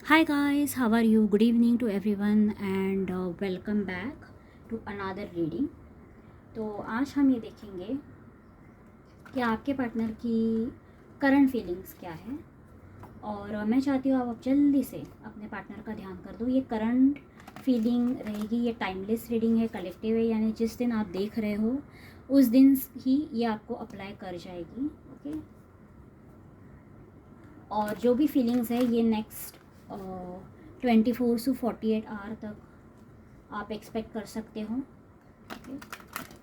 Hi guys, how are you? Good evening to everyone and welcome back to another reading. तो आज हम ये देखेंगे कि आपके पार्टनर की करंट फीलिंग्स क्या है और मैं चाहती हूँ आप जल्दी से अपने पार्टनर का ध्यान कर दो। ये करंट फीलिंग रहेगी, ये टाइमलेस रीडिंग है, कलेक्टिव है, यानी जिस दिन आप देख रहे हो उस दिन ही ये आपको अप्लाई कर जाएगी। ओके, और जो भी फीलिंग्स है ये नेक्स्ट 24 से 48 आवर तक आप एक्सपेक्ट कर सकते हो। ओके,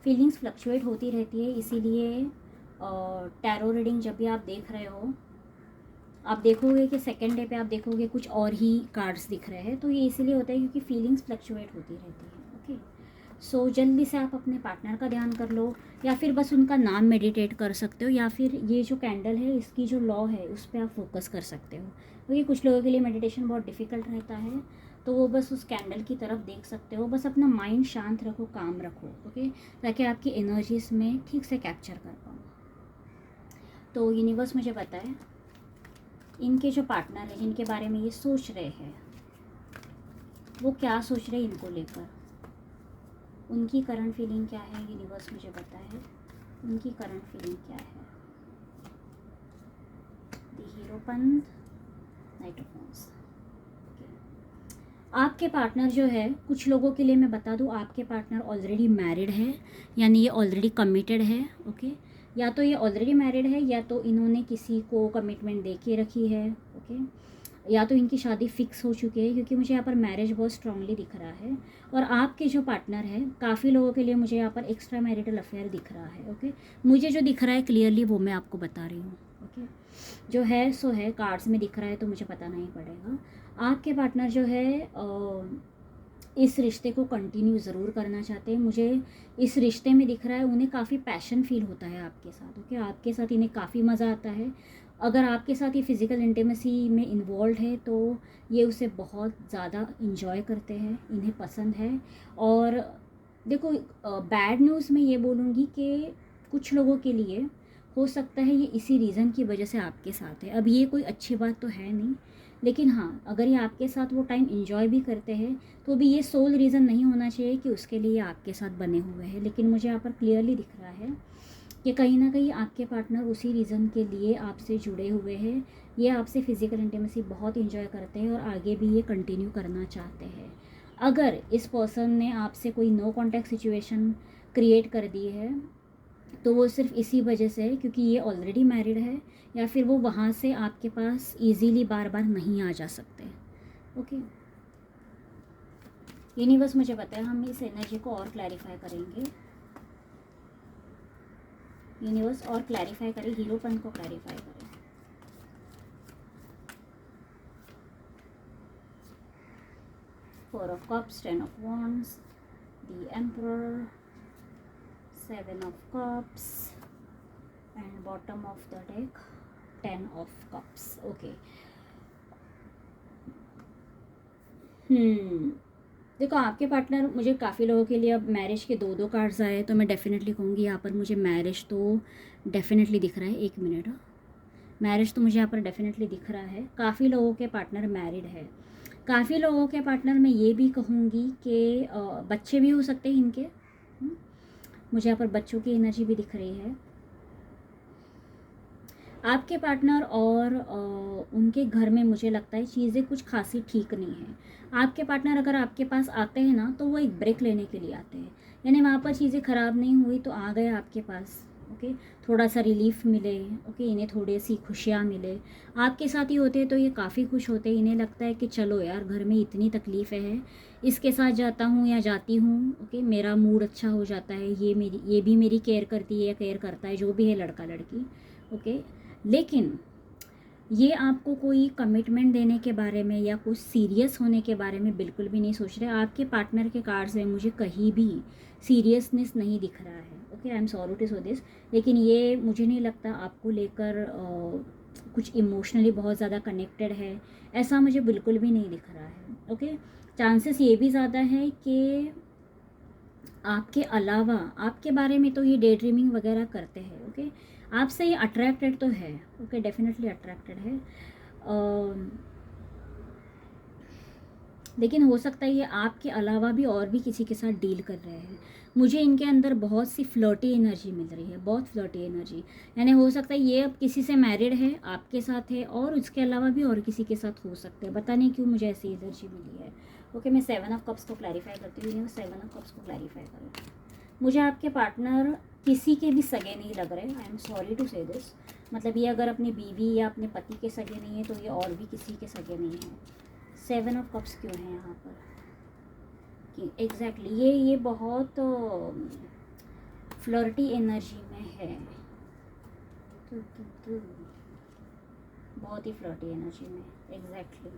फीलिंग्स फ्लक्चुएट होती रहती है, इसीलिए टैरो रीडिंग जब भी आप देख रहे हो आप देखोगे कि सेकेंड डे पे आप देखोगे कुछ और ही कार्ड्स दिख रहे हैं, तो ये इसीलिए होता है क्योंकि फीलिंग्स फ्लक्चुएट होती रहती है। ओके, सो जल्दी से आप अपने पार्टनर का ध्यान कर लो, या फिर बस उनका नाम मेडिटेट कर सकते हो, या फिर ये जो कैंडल है इसकी जो लॉ है उस पर आप फोकस कर सकते हो, क्योंकि कुछ लोगों के लिए मेडिटेशन बहुत डिफ़िकल्ट रहता है, तो वो बस उस कैंडल की तरफ देख सकते हो। बस अपना माइंड शांत रखो, काम रखो, ओके, ताकि आपकी एनर्जीज में ठीक से कैप्चर कर पाओ। तो यूनिवर्स मुझे बताए इनके जो पार्टनर है जिनके बारे में ये सोच रहे हैं वो क्या सोच रहे हैं इनको लेकर, उनकी करंट फीलिंग क्या है, यूनिवर्स मुझे बताए उनकी करंट फीलिंग क्या है। The hierophant, knight of wands. आपके पार्टनर जो है, कुछ लोगों के लिए मैं बता दूं, आपके पार्टनर ऑलरेडी मैरिड है, यानी ये ऑलरेडी कमिटेड है। ओके, या तो ये ऑलरेडी मैरिड है या तो इन्होंने किसी को कमिटमेंट दे के रखी है। ओके, या तो इनकी शादी फिक्स हो चुकी है, क्योंकि मुझे यहाँ पर मैरिज बहुत स्ट्रांगली दिख रहा है। और आपके जो पार्टनर है, काफ़ी लोगों के लिए मुझे यहाँ पर एक्स्ट्रा मैरिटल अफेयर दिख रहा है। ओके, मुझे जो दिख रहा है क्लियरली वो मैं आपको बता रही हूँ। ओके, जो है सो है, कार्ड्स में दिख रहा है तो मुझे बताना ही पड़ेगा। आपके पार्टनर जो है इस रिश्ते को कंटिन्यू ज़रूर करना चाहते हैं। मुझे इस रिश्ते में दिख रहा है उन्हें काफ़ी पैशन फील होता है आपके साथ। ओके, आपके साथ इन्हें काफ़ी मज़ा आता है। अगर आपके साथ ये फिज़िकल इंटीमेसी में इन्वॉल्व है तो ये उसे बहुत ज़्यादा इंजॉय करते हैं, इन्हें पसंद है। और देखो, बैड न्यूज़ मैं ये बोलूँगी कि कुछ लोगों के लिए हो सकता है ये इसी रीज़न की वजह से आपके साथ है। अब ये कोई अच्छी बात तो है नहीं, लेकिन हाँ, अगर ये आपके साथ वो टाइम इन्जॉय भी करते हैं तो भी ये सोल रीज़न नहीं होना चाहिए कि उसके लिए आपके साथ बने हुए हैं। लेकिन मुझे यहाँ पर क्लियरली दिख रहा है कि कहीं ना कहीं आपके पार्टनर उसी रीज़न के लिए आपसे जुड़े हुए हैं। ये आपसे फ़िज़िकल इंटीमेसी बहुत इंजॉय करते हैं और आगे भी ये कंटिन्यू करना चाहते हैं। अगर इस पर्सन ने आपसे कोई नो कॉन्टैक्ट सिचुएशन क्रिएट कर दी है तो वो सिर्फ इसी वजह से है क्योंकि ये ऑलरेडी मैरिड है, या फिर वो वहाँ से आपके पास इजीली बार बार नहीं आ जा सकते। ओके, यूनिवर्स मुझे बताया हम इस एनर्जी को और क्लैरिफाई करेंगे। यूनिवर्स और क्लैरिफाई करें, हीरोपन को क्लैरिफाई करें। Four of cups, 10 of wands, the emperor, 7 of cups and bottom of the deck 10 of cups। Okay, देखो आपके पार्टनर, मुझे काफ़ी लोगों के लिए अब मैरिज के दो दो कार्ड्स आए, तो मैं डेफिनेटली कहूँगी यहाँ पर मुझे मैरिज तो डेफिनेटली दिख रहा है। एक मिनट, मैरिज तो मुझे यहाँ पर डेफिनेटली दिख रहा है। काफ़ी लोगों के पार्टनर मैरिड है। काफ़ी लोगों के पार्टनर मैं ये भी कहूँगी कि बच्चे भी हो सकते हैं इनके। मुझे यहाँ पर बच्चों की एनर्जी भी दिख रही है। आपके पार्टनर और उनके घर में मुझे लगता है चीज़ें कुछ खासी ठीक नहीं है। आपके पार्टनर अगर आपके पास आते हैं ना तो वो एक ब्रेक लेने के लिए आते हैं, यानी वहाँ पर चीज़ें ख़राब नहीं हुई तो आ गए आपके पास। ओके, थोड़ा सा रिलीफ मिले। ओके, इन्हें थोड़ी सी खुशियाँ मिले। आपके साथ ही होते हैं तो ये काफ़ी खुश होते हैं। इन्हें लगता है कि चलो यार, घर में इतनी तकलीफ़ें हैं, इसके साथ जाता हूँ या जाती हूँ, ओके, मेरा मूड अच्छा हो जाता है। ये भी मेरी केयर करती है या केयर करता है, जो भी है लड़का लड़की। ओके, लेकिन ये आपको कोई कमिटमेंट देने के बारे में या कुछ सीरियस होने के बारे में बिल्कुल भी नहीं सोच रहे। आपके पार्टनर के कार्ड्स में मुझे कहीं भी सीरियसनेस नहीं दिख रहा है। Okay, I am sorry to so this, लेकिन ये मुझे नहीं लगता आपको लेकर कुछ इमोशनली बहुत ज़्यादा कनेक्टेड है, ऐसा मुझे बिल्कुल भी नहीं दिख रहा है। ओके, चांसेस ये भी ज़्यादा है कि आपके अलावा आपके बारे में तो ये डे ड्रीमिंग वगैरह करते हैं। ओके, आपसे ये अट्रैक्टेड तो है। ओके, डेफिनेटली अट्रैक्टेड है। लेकिन हो सकता है ये आपके अलावा भी और भी किसी के साथ डील कर रहे हैं। मुझे इनके अंदर बहुत सी फ्लर्टी एनर्जी मिल रही है, बहुत फ्लर्टी एनर्जी। यानी हो सकता है ये अब किसी से मैरिड है, आपके साथ है, और उसके अलावा भी और किसी के साथ हो सकते हैं। पता नहीं क्यों मुझे ऐसी एनर्जी मिली है। ओके, मैं 7 ऑफ कप्स को क्लैरिफाई करती हूँ। 7 ऑफ कप्स को क्लैरिफाई करें। मुझे आपके पार्टनर किसी के भी सगे नहीं लग रहे। आई एम सॉरी टू से दिस। मतलब ये अगर अपनी बीवी या अपने पति के सगे नहीं है तो ये और भी किसी के सगे नहीं है। 7 ऑफ कप्स क्यों है यहाँ पर? कि एग्जैक्टली ये बहुत फ्लर्टी एनर्जी में है। बहुत ही फ्लर्टी एनर्जी में, एग्जैक्टली।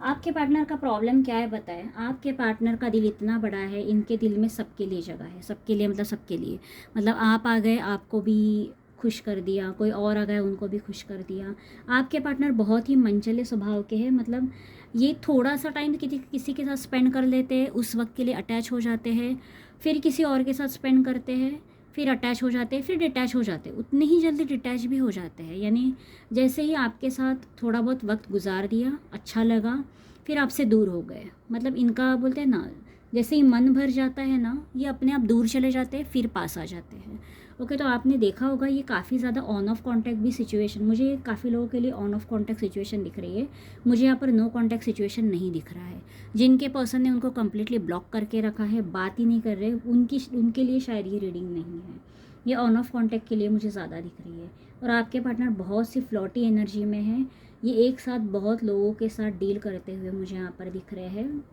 आपके पार्टनर का प्रॉब्लम क्या है बताएं। आपके पार्टनर का दिल इतना बड़ा है, इनके दिल में सबके लिए जगह है। सबके लिए मतलब सबके लिए, मतलब आप आ गए आपको भी खुश कर दिया, कोई और आ गया उनको भी खुश कर दिया। आपके पार्टनर बहुत ही मनचले स्वभाव के हैं। मतलब ये थोड़ा सा टाइम किसी के साथ स्पेंड कर लेते हैं, उस वक्त के लिए अटैच हो जाते हैं, फिर किसी और के साथ स्पेंड करते हैं, फिर अटैच हो जाते हैं, फिर डिटैच हो जाते हैं, उतनी ही जल्दी डिटैच भी हो जाते हैं। यानी जैसे ही आपके साथ थोड़ा बहुत वक्त गुजार दिया, अच्छा लगा, फिर आपसे दूर हो गए। मतलब इनका बोलते हैं ना, जैसे ही मन भर जाता है ना, ये अपने आप दूर चले जाते हैं, फिर पास आ जाते हैं। ओके, तो आपने देखा होगा ये काफ़ी ज़्यादा ऑन ऑफ कॉन्टैक्ट भी सिचुएशन, मुझे काफ़ी लोगों के लिए ऑन ऑफ कॉन्टैक्ट सिचुएशन दिख रही है। मुझे यहाँ पर नो कॉन्टैक्ट सिचुएशन नहीं दिख रहा है। जिनके पर्सन ने उनको कम्प्लीटली ब्लॉक करके रखा है, बात ही नहीं कर रहे, उनके लिए शायद ये रीडिंग नहीं है। ये ऑन ऑफ कॉन्टैक्ट के लिए मुझे ज़्यादा दिख रही है। और आपके पार्टनर बहुत सी फ्लॉटी एनर्जी में है। ये एक साथ बहुत लोगों के साथ डील करते हुए मुझे यहाँ पर दिख रहे हैं।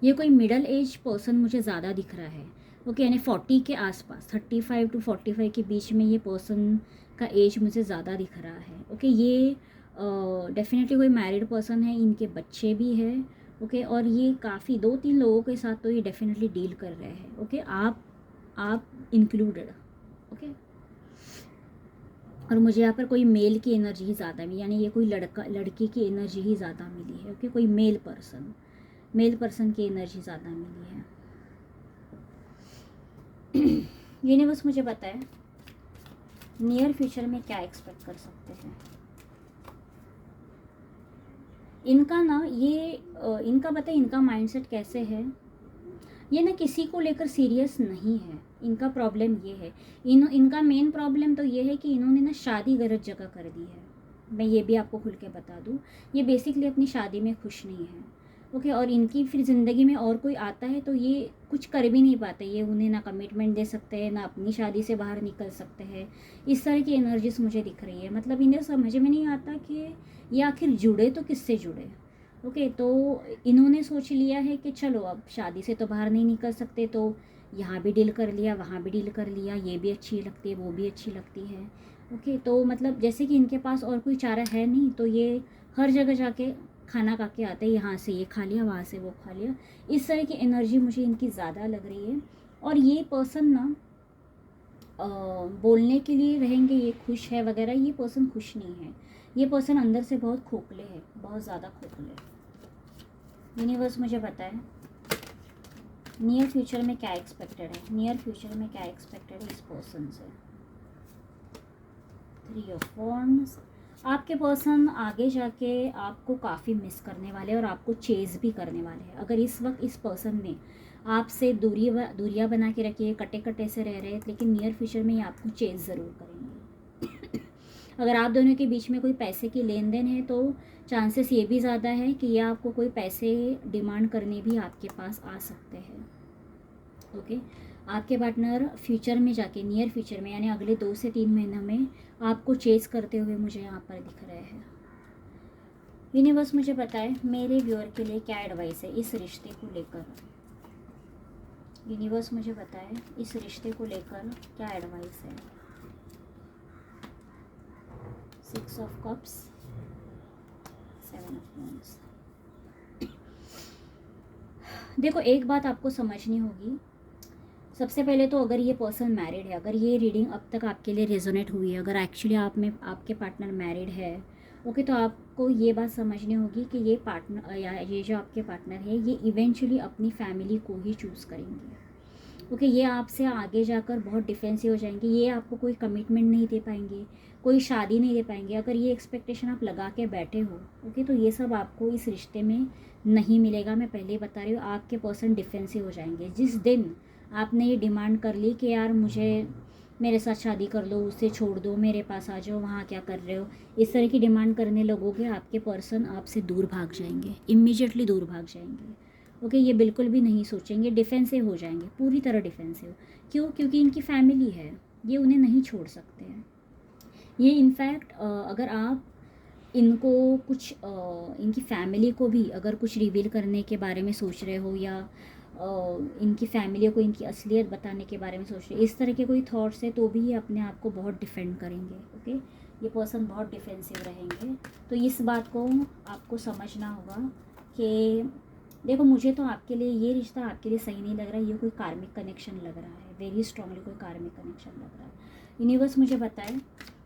ये कोई मिडल एज पर्सन मुझे ज़्यादा दिख रहा है। ओके, यानी 40 के आसपास, 35 to 45 के बीच में ये पर्सन का एज मुझे ज़्यादा दिख रहा है। ओके, ये डेफिनेटली कोई मैरिड पर्सन है, इनके बच्चे भी हैं। ओके, और ये काफ़ी 2-3 लोगों के साथ तो ये डेफिनेटली डील कर रहे हैं। ओके, आप इंक्लूडेड। ओके, और मुझे यहाँ पर कोई मेल की एनर्जी ही ज़्यादा मिली, यानी ये कोई लड़की की एनर्जी ही ज़्यादा मिली है। ओके, कोई मेल पर्सन की एनर्जी ज़्यादा मिली है। यूनिवर्स मुझे बताए नियर फ्यूचर में क्या एक्सपेक्ट कर सकते हैं। इनका ना इनका बताए, इनका माइंडसेट कैसे है। ये ना किसी को लेकर सीरियस नहीं है। इनका प्रॉब्लम ये है, इनका मेन प्रॉब्लम तो ये है कि इन्होंने ना शादी गलत जगह कर दी है। मैं ये भी आपको खुल के बता दूँ, ये बेसिकली अपनी शादी में खुश नहीं है। ओके, और इनकी फिर ज़िंदगी में और कोई आता है तो ये कुछ कर भी नहीं पाते। ये उन्हें ना कमिटमेंट दे सकते हैं, ना अपनी शादी से बाहर निकल सकते हैं। इस तरह की एनर्जीज मुझे दिख रही है। मतलब इन्हें समझ में नहीं आता कि ये आखिर जुड़े तो किससे जुड़े। ओके, तो इन्होंने सोच लिया है कि चलो अब शादी से तो बाहर नहीं निकल सकते, तो यहाँ भी डील कर लिया, वहाँ भी डील कर लिया, ये भी अच्छी लगती है, वो भी अच्छी लगती है। ओके, तो मतलब जैसे कि इनके पास और कोई चारा है नहीं, तो ये हर जगह जाके खाना खा के आते हैं। यहाँ से ये खा लिया, वहाँ से वो खा लिया। इस तरह की एनर्जी मुझे इनकी ज़्यादा लग रही है। और ये पर्सन ना बोलने के लिए रहेंगे ये खुश है वगैरह, ये पर्सन खुश नहीं है। ये पर्सन अंदर से बहुत खोखले है, बहुत ज़्यादा खोखले। यूनिवर्स मुझे बताए नियर फ्यूचर में क्या एक्सपेक्टेड है। नियर फ्यूचर में क्या एक्सपेक्टेड है इस पर्सन से। 3 ऑफ वॉन्ड्स। आपके पर्सन आगे जाके आपको काफ़ी मिस करने वाले हैं और आपको चेज़ भी करने वाले हैं। अगर इस वक्त इस पर्सन ने आपसे दूरियां बना के रखी है, कटे कटे से रह रहे हैं, लेकिन नियर फ्यूचर में ये आपको चेज़ ज़रूर करेंगे। अगर आप दोनों के बीच में कोई पैसे की लेन देन है तो चांसेस ये भी ज़्यादा है कि ये आपको कोई पैसे डिमांड करने भी आपके पास आ सकते हैं। ओके, आपके पार्टनर फ्यूचर में जाके, नियर फ्यूचर में यानी अगले 2 से 3 महीनों में आपको चेज़ करते हुए मुझे यहाँ पर दिख रहे हैं। यूनिवर्स मुझे बताए मेरे व्यूअर के लिए क्या एडवाइस है इस रिश्ते को लेकर। यूनिवर्स मुझे बताए इस रिश्ते को लेकर क्या एडवाइस है। 6 ऑफ कप्स, 7 ऑफ वॉन्ड्स। देखो, एक बात आपको समझनी होगी। सबसे पहले तो अगर ये पर्सन मैरिड है, अगर ये रीडिंग अब तक आपके लिए रेजोनेट हुई है, अगर एक्चुअली आप में आपके पार्टनर मैरिड है, ओके, तो आपको ये बात समझनी होगी कि ये पार्टनर या ये जो आपके पार्टनर है ये इवेंचुअली अपनी फैमिली को ही चूज़ करेंगे। ओके, ये आपसे आगे जाकर बहुत डिफेंसिव हो जाएंगे। ये आपको कोई कमिटमेंट नहीं दे पाएंगे, कोई शादी नहीं दे पाएंगे, अगर ये एक्सपेक्टेशन आप लगा के बैठे हो, ओके, तो ये सब आपको इस रिश्ते में नहीं मिलेगा। मैं पहले ही बता रही हूँ, आपके पर्सन डिफेंसिव हो जाएंगे। जिस दिन आपने ये डिमांड कर ली कि यार मुझे मेरे साथ शादी कर लो, उससे छोड़ दो, मेरे पास आ जाओ, वहाँ क्या कर रहे हो, इस तरह की डिमांड करने लगोगे, आपके पर्सन आपसे दूर भाग जाएंगे, इमीडिएटली दूर भाग जाएंगे। ओके, ये बिल्कुल भी नहीं सोचेंगे, डिफेंसिव हो जाएंगे, पूरी तरह डिफेंसिव। क्यों? क्योंकि इनकी फैमिली है, ये उन्हें नहीं छोड़ सकते हैं। ये इनफैक्ट अगर आप इनको कुछ इनकी फैमिली को भी अगर कुछ रिवील करने के बारे में सोच रहे हो, या इनकी फैमिली को इनकी असलियत बताने के बारे में सोच रहे हो, इस तरह के कोई थॉट्स है, तो भी ये अपने आप को बहुत डिफेंड करेंगे। ओके, ये पर्सन बहुत डिफेंसिव रहेंगे। तो इस बात को आपको समझना होगा कि देखो, मुझे तो आपके लिए ये रिश्ता आपके लिए सही नहीं लग रहा है, ये कोई कार्मिक कनेक्शन लग रहा है, वेरी स्ट्रांगली कोई कार्मिक कनेक्शन लग रहा है। यूनिवर्स मुझे बताए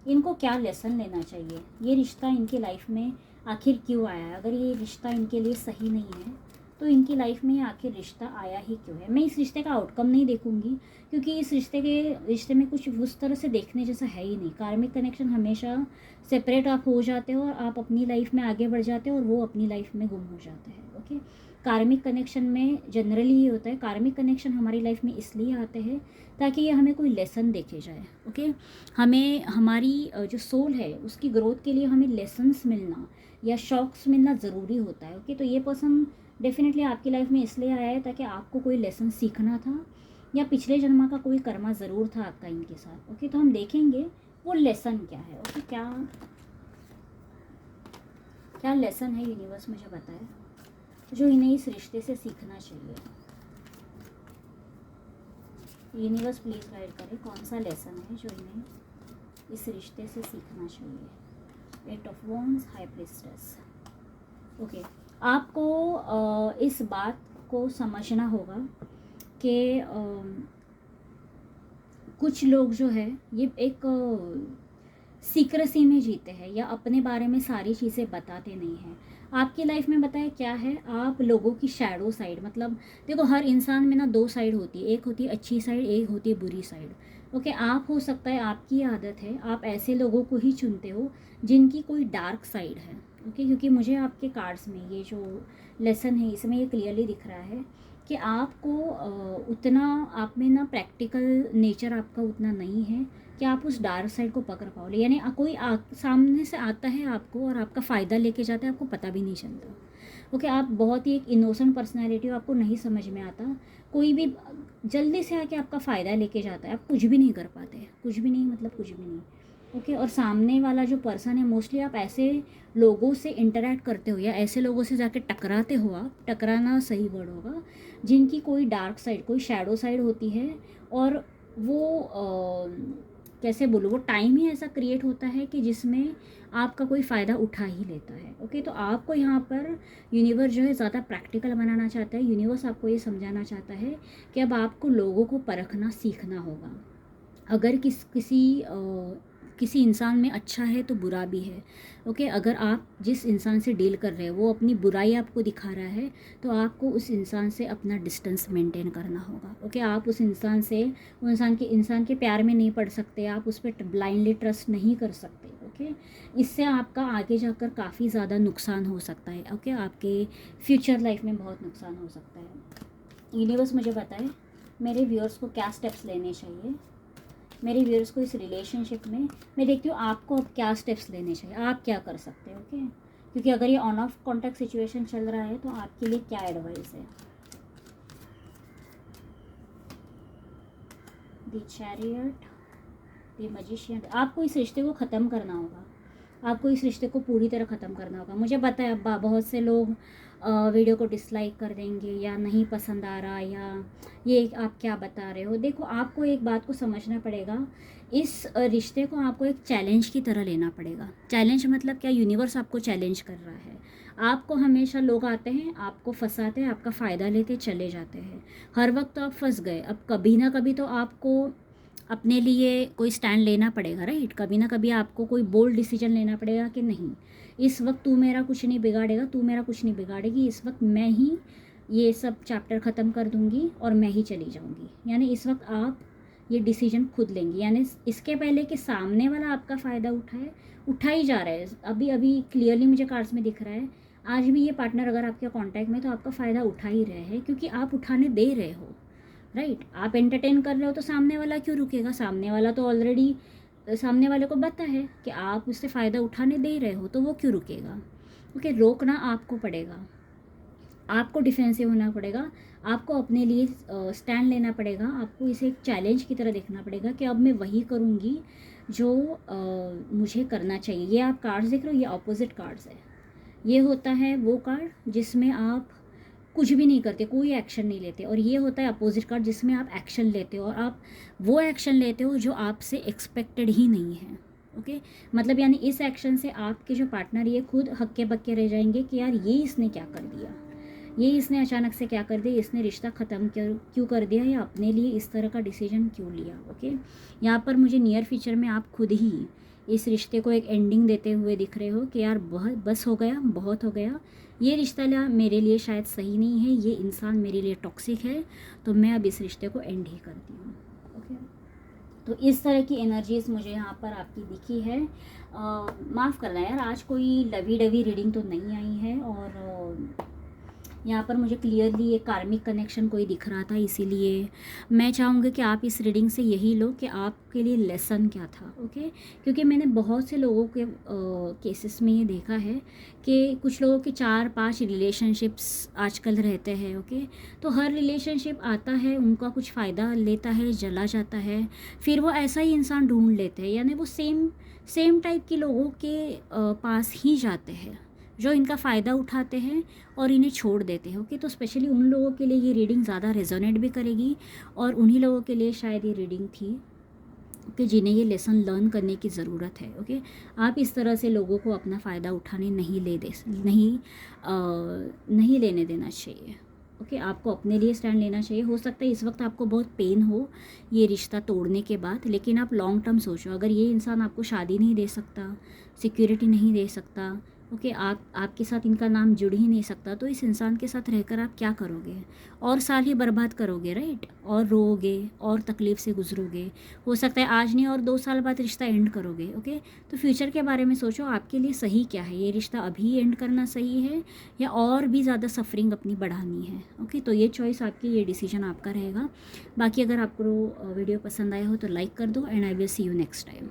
इनको क्या लेसन लेना चाहिए, ये रिश्ता इनकी लाइफ में आखिर क्यों आया है। अगर ये रिश्ता इनके लिए सही नहीं है तो इनकी लाइफ में आखिर रिश्ता आया ही क्यों है। मैं इस रिश्ते का आउटकम नहीं देखूंगी, क्योंकि इस रिश्ते में कुछ उस तरह से देखने जैसा है ही नहीं। कार्मिक कनेक्शन हमेशा सेपरेट आप हो जाते हो और आप अपनी लाइफ में आगे बढ़ जाते हो और वो अपनी लाइफ में गुम हो जाते हैं। ओके, कार्मिक कनेक्शन में जनरली ये होता है, कार्मिक कनेक्शन हमारी लाइफ में इसलिए आते हैं ताकि ये हमें कोई लेसन देखे जाए। ओके, हमें हमारी जो सोल है उसकी ग्रोथ के लिए हमें लेसन्स मिलना या शॉक्स मिलना ज़रूरी होता है। ओके, तो ये पर्सन डेफिनेटली आपकी लाइफ में इसलिए आया है ताकि आपको कोई लेसन सीखना था, या पिछले जन्म का कोई कर्मा ज़रूर था आपका इनके साथ। ओके, तो हम देखेंगे वो लेसन क्या है। ओके, क्या लेसन है यूनिवर्स मुझे बताए जो इन्हें इस रिश्ते से सीखना चाहिए। यूनिवर्स प्लीज़ गाइड करें, कौन सा लेसन है जो इन्हें इस रिश्ते से सीखना चाहिए। 8 of wands, high priestess. Okay, आपको इस बात को समझना होगा कि कुछ लोग जो है ये एक सीक्रेसी में जीते हैं या अपने बारे में सारी चीज़ें बताते नहीं हैं। आपकी लाइफ में बताया क्या है, आप लोगों की शैडो साइड, मतलब देखो हर इंसान में ना दो साइड होती है, एक होती है अच्छी साइड, एक होती है बुरी साइड। ओके, आप हो सकता है आपकी आदत है, आप ऐसे लोगों को ही चुनते हो जिनकी कोई डार्क साइड है। ओके, क्योंकि मुझे आपके कार्ड्स में ये जो लेसन है इसमें ये क्लियरली दिख रहा है कि आपको उतना आप में ना प्रैक्टिकल नेचर आपका उतना नहीं है कि आप उस डार्क साइड को पकड़ पाओ। यानी कोई सामने से आता है आपको और आपका फ़ायदा लेके जाता है, आपको पता भी नहीं चलता। ओके, आप बहुत ही एक इनोसेंट पर्सनैलिटी हो, आपको नहीं समझ में आता, कोई भी जल्दी से आके आपका फ़ायदा लेके जाता है, आप कुछ भी नहीं कर पाते, कुछ भी नहीं, मतलब कुछ भी नहीं। ओके, और सामने वाला जो पर्सन है, मोस्टली आप ऐसे लोगों से इंटरेक्ट करते हो या ऐसे लोगों से जाके टकराते हो, आप टकराना सही वर्ड होगा, जिनकी कोई डार्क साइड, कोई शैडो साइड होती है। और वो कैसे बोलूँ, वो टाइम ही ऐसा क्रिएट होता है कि जिसमें आपका कोई फ़ायदा उठा ही लेता है। ओके, तो आपको यहाँ पर यूनिवर्स जो है ज़्यादा प्रैक्टिकल बनाना चाहता है। यूनिवर्स आपको ये समझाना चाहता है कि अब आपको लोगों को परखना सीखना होगा। अगर किसी इंसान में अच्छा है तो बुरा भी है। ओके, अगर आप जिस इंसान से डील कर रहे हो वो अपनी बुराई आपको दिखा रहा है तो आपको उस इंसान से अपना डिस्टेंस मेंटेन करना होगा। ओके, आप उस इंसान से वो इंसान के प्यार में नहीं पड़ सकते, आप उस पर ब्लाइंडली ट्रस्ट नहीं कर सकते। ओके, इससे आपका आगे जाकर काफ़ी ज़्यादा नुकसान हो सकता है। ओके, आपके फ्यूचर लाइफ में बहुत नुकसान हो सकता है। यूनिवर्स मुझे बताए मेरे व्यूअर्स को क्या स्टेप्स लेने चाहिए, मेरे व्यूअर्स को इस रिलेशनशिप में। मैं देखती हूँ आपको अब क्या स्टेप्स लेने चाहिए, आप क्या कर सकते हो। ओके, क्योंकि अगर ये ऑन ऑफ कॉन्टैक्ट सिचुएशन चल रहा है तो आपके लिए क्या एडवाइस है। The chariot, the magician. आपको इस रिश्ते को ख़त्म करना होगा, आपको इस रिश्ते को पूरी तरह ख़त्म करना होगा। मुझे पता है अब बहुत से लोग वीडियो को डिसलाइक कर देंगे या नहीं पसंद आ रहा, या ये आप क्या बता रहे हो। देखो, आपको एक बात को समझना पड़ेगा, इस रिश्ते को आपको एक चैलेंज की तरह लेना पड़ेगा। चैलेंज मतलब क्या, यूनिवर्स आपको चैलेंज कर रहा है। आपको हमेशा लोग आते हैं, आपको फंसाते हैं, आपका फ़ायदा लेते चले जाते हैं। हर वक्त तो आप फंस गए, अब कभी ना कभी तो आपको अपने लिए कोई स्टैंड लेना पड़ेगा, राइट। कभी ना कभी आपको कोई बोल्ड डिसीजन लेना पड़ेगा कि नहीं, इस वक्त तू मेरा कुछ नहीं बिगाड़ेगा, तू मेरा कुछ नहीं बिगाड़ेगी, इस वक्त मैं ही ये सब चैप्टर ख़त्म कर दूंगी और मैं ही चली जाऊंगी। यानी इस वक्त आप ये डिसीजन खुद लेंगे, यानी इसके पहले कि सामने वाला आपका फ़ायदा उठा ही जा रहा है। अभी अभी क्लियरली मुझे कार्ड्स में दिख रहा है, आज भी ये पार्टनर अगर आपके कांटेक्ट में, तो आपका फ़ायदा उठा ही रहे हैं, क्योंकि आप उठाने दे रहे हो, राइट। आप एंटरटेन कर रहे हो तो सामने वाला क्यों रुकेगा? सामने वाला तो ऑलरेडी, सामने वाले को पता है कि आप उससे फ़ायदा उठाने दे रहे हो, तो वो क्यों रुकेगा? ओके, रोकना आपको पड़ेगा, आपको डिफेंसिव होना पड़ेगा, आपको अपने लिए स्टैंड लेना पड़ेगा, आपको इसे एक चैलेंज की तरह देखना पड़ेगा कि अब मैं वही करूँगी जो मुझे करना चाहिए। ये आप कार्ड्स देख रहे हो, ये अपोजिट कार्ड्स है। ये होता है वो कार्ड जिसमें आप कुछ भी नहीं करते, कोई एक्शन नहीं लेते, और ये होता है अपोजिट कार्ड जिसमें आप एक्शन लेते हो, और आप वो एक्शन लेते हो जो आपसे एक्सपेक्टेड ही नहीं है। ओके, मतलब यानी इस एक्शन से आपके जो पार्टनर ये खुद हक्के बक्के रह जाएंगे कि यार ये इसने क्या कर दिया, ये इसने अचानक से क्या कर दिया, इसने रिश्ता ख़त्म क्यों कर दिया, या अपने लिए इस तरह का डिसीजन क्यों लिया। ओके, यहाँ पर मुझे नियर फ्यूचर में आप खुद ही इस रिश्ते को एक एंडिंग देते हुए दिख रहे हो कि यार बस हो गया, बहुत हो गया, ये रिश्ता मेरे लिए शायद सही नहीं है, ये इंसान मेरे लिए टॉक्सिक है, तो मैं अब इस रिश्ते को एंड ही करती हूँ। ओके, तो इस तरह की एनर्जीज़ मुझे यहाँ पर आपकी दिखी है। माफ़ करना यार, आज कोई लवी डवी रीडिंग तो नहीं आई है, और यहाँ पर मुझे क्लियरली एक कार्मिक कनेक्शन कोई दिख रहा था, इसीलिए मैं चाहूँगी कि आप इस रीडिंग से यही लो कि आपके लिए लेसन क्या था। ओके, क्योंकि मैंने बहुत से लोगों के केसेस में ये देखा है कि कुछ लोगों के 4-5 रिलेशनशिप्स आजकल रहते हैं। ओके, तो हर रिलेशनशिप आता है, उनका कुछ फ़ायदा लेता है, जला जाता है, फिर वो ऐसा ही इंसान ढूंढ लेते हैं, यानी वो सेम टाइप के लोगों के पास ही जाते हैं जो इनका फ़ायदा उठाते हैं और इन्हें छोड़ देते हैं। ओके, तो स्पेशली उन लोगों के लिए ये रीडिंग ज़्यादा रेजोनेट भी करेगी, और उन्हीं लोगों के लिए शायद ये रीडिंग थी कि जिन्हें ये लेसन लर्न करने की ज़रूरत है। ओके, आप इस तरह से लोगों को अपना फ़ायदा उठाने नहीं लेने देना चाहिए। ओके, आपको अपने लिए स्टैंड लेना चाहिए। हो सकता है इस वक्त आपको बहुत पेन हो ये रिश्ता तोड़ने के बाद, लेकिन आप लॉन्ग टर्म सोचो। अगर ये इंसान आपको शादी नहीं दे सकता, सिक्योरिटी नहीं दे सकता, ओके, आपके साथ इनका नाम जुड़ ही नहीं सकता, तो इस इंसान के साथ रहकर आप क्या करोगे? और साल ही बर्बाद करोगे, राइट, और रोओगे और तकलीफ़ से गुजरोगे। हो सकता है आज नहीं और 2 साल बाद रिश्ता एंड करोगे। ओके, तो फ्यूचर के बारे में सोचो, आपके लिए सही क्या है? ये रिश्ता अभी एंड करना सही है या और भी ज़्यादा सफरिंग अपनी बढ़ानी है? ओके, तो ये चॉइस आपकी, ये डिसीजन आपका रहेगा। बाकी अगर आपको वीडियो पसंद आया हो तो लाइक कर दो, and I will see you next time.